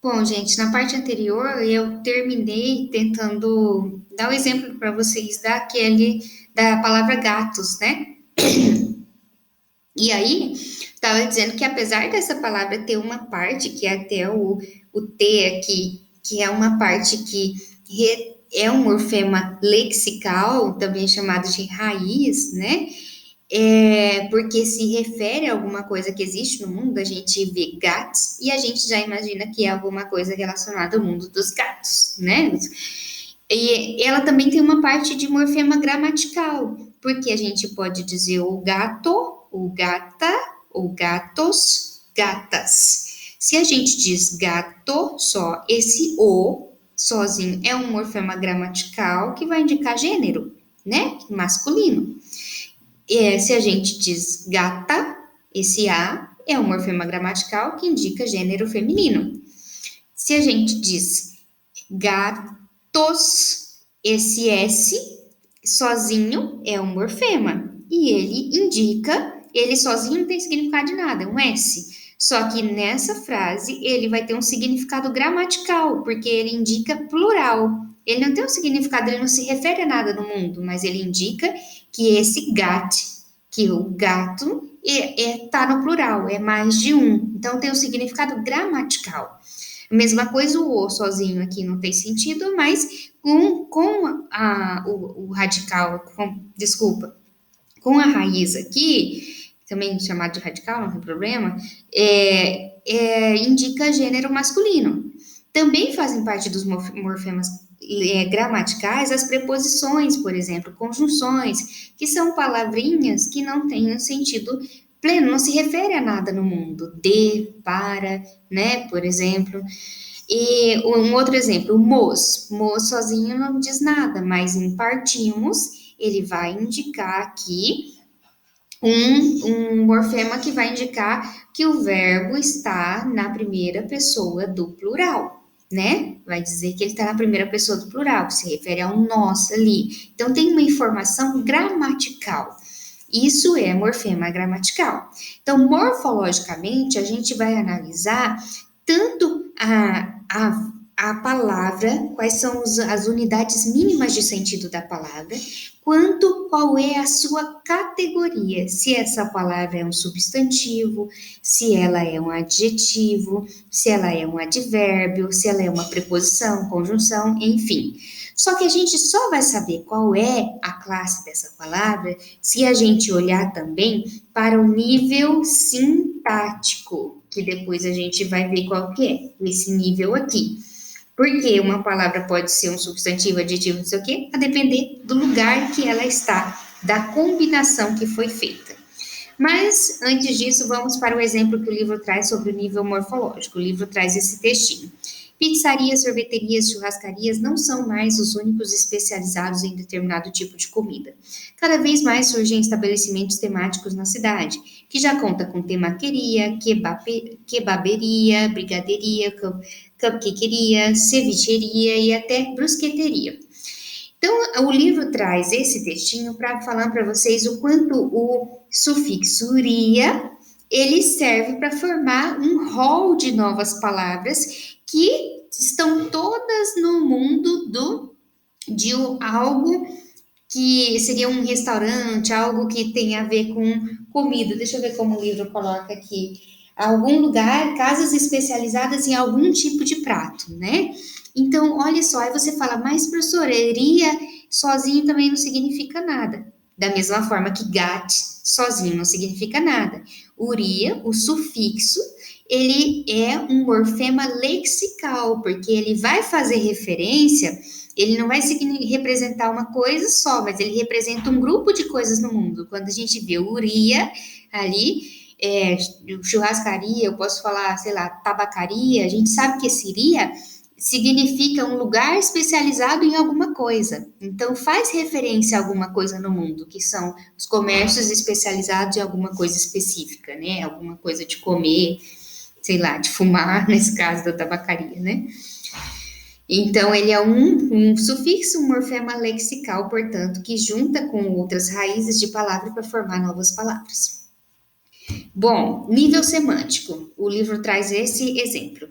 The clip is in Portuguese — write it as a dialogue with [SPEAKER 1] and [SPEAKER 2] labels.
[SPEAKER 1] Bom, gente, na parte anterior eu terminei tentando dar o exemplo para vocês da palavra gatos, né? E aí, estava dizendo que apesar dessa palavra ter uma parte, que é até o T aqui, que é uma parte que é um morfema lexical, também chamado de raiz, né? Porque se refere a alguma coisa que existe no mundo, a gente vê gatos e a gente já imagina que é alguma coisa relacionada ao mundo dos gatos, né? E ela também tem uma parte de morfema gramatical, porque a gente pode dizer o gato, o gata, o gatos, gatas. Se a gente diz gato só, esse o sozinho é um morfema gramatical que vai indicar gênero, né? Masculino. Se a gente diz gata, esse A é um morfema gramatical que indica gênero feminino. Se a gente diz gatos, esse S sozinho é um morfema e ele sozinho não tem significado de nada, é um S. Só que nessa frase ele vai ter um significado gramatical, porque ele indica plural. Ele não tem um significado, ele não se refere a nada no mundo, mas ele indica que esse gat, que o gato tá no plural, é mais de um. Então tem um significado gramatical. Mesma coisa o O sozinho aqui não tem sentido, mas o radical, desculpa, com a raiz aqui, também chamado de radical, não tem problema, indica gênero masculino. Também fazem parte dos morfemas gramaticais as preposições, por exemplo, conjunções, que são palavrinhas que não têm um sentido pleno, não se refere a nada no mundo. De, para, né, por exemplo. E um outro exemplo, o mos. Mos sozinho não diz nada, mas em partimos, ele vai indicar aqui um morfema que vai indicar que o verbo está na primeira pessoa do plural, né? Vai dizer que ele está na primeira pessoa do plural, que se refere a um nós ali. Então, tem uma informação gramatical. Isso é morfema gramatical. Então, morfologicamente, a gente vai analisar tanto a palavra, quais são as unidades mínimas de sentido da palavra, quanto qual é a sua categoria, se essa palavra é um substantivo, se ela é um adjetivo, se ela é um advérbio, se ela é uma preposição, conjunção, enfim. Só que a gente só vai saber qual é a classe dessa palavra se a gente olhar também para o nível sintático, que depois a gente vai ver qual que é esse nível aqui. Porque uma palavra pode ser um substantivo, adjetivo, não sei o quê, a depender do lugar que ela está, da combinação que foi feita. Mas, antes disso, vamos para o exemplo que o livro traz sobre o nível morfológico. O livro traz esse textinho. Pizzarias, sorveterias, churrascarias não são mais os únicos especializados em determinado tipo de comida. Cada vez mais surgem estabelecimentos temáticos na cidade, que já conta com temaqueria, kebaberia, brigadeiria, cupcakeria, cevicheria e até brusqueteria. Então, o livro traz esse textinho para falar para vocês o quanto o sufixo "ria" ele serve para formar um rol de novas palavras que estão todas no mundo de algo que seria um restaurante, algo que tem a ver com comida. Deixa eu ver como o livro coloca aqui. Algum lugar, casas especializadas em algum tipo de prato, né? Então, olha só, aí você fala, mas professora, iria sozinho também não significa nada. Da mesma forma que gat sozinho não significa nada. Uria, o sufixo, ele é um morfema lexical, porque ele vai fazer referência, ele não vai representar uma coisa só, mas ele representa um grupo de coisas no mundo. Quando a gente vê uria ali, churrascaria, eu posso falar, sei lá, tabacaria, a gente sabe que esse iria significa um lugar especializado em alguma coisa. Então, faz referência a alguma coisa no mundo, que são os comércios especializados em alguma coisa específica, né? Alguma coisa de comer, sei lá, de fumar, nesse caso da tabacaria, né? Então, ele é um sufixo, um morfema lexical, portanto, que junta com outras raízes de palavra para formar novas palavras. Bom, nível semântico. O livro traz esse exemplo.